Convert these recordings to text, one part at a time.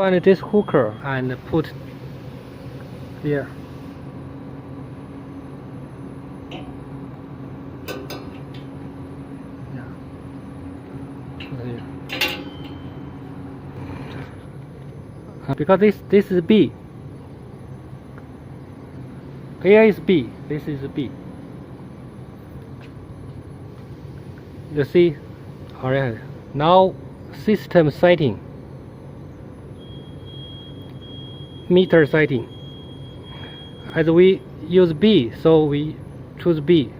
Find this hooker and put here. Yeah. Put here. Because this is B. Here is B. This is B. You see? Alright. Now system setting. Meter setting. As we use B, so we choose B.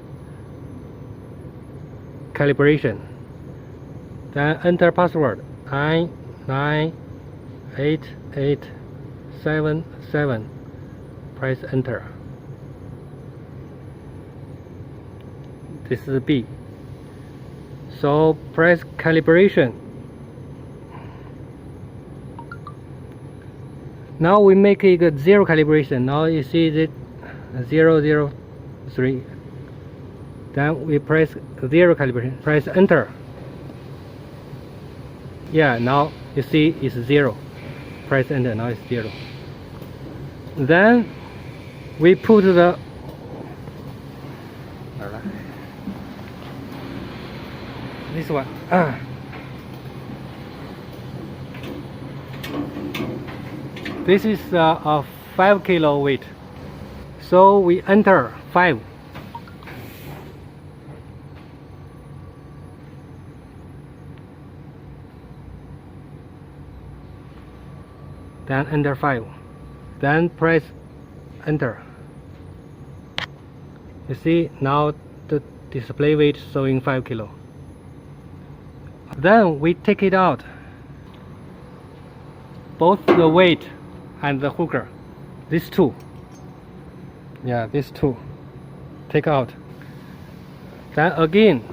Calibration. Then enter password 99887. Press enter. This is B. So press calibration. Now we make a zero calibration. Now you see that 003. Then we press zero calibration. Press enter. Yeah, now you see it's 0. Press enter. Now it's 0. Then we put the this one. This is a 5 kilo weight. So we enter 5. Then enter 5. Then press enter. You see now the display weight showing 5 kilo. Then we take it out. Both the weight and the hooker. These two. Yeah, these two. Take out. Then again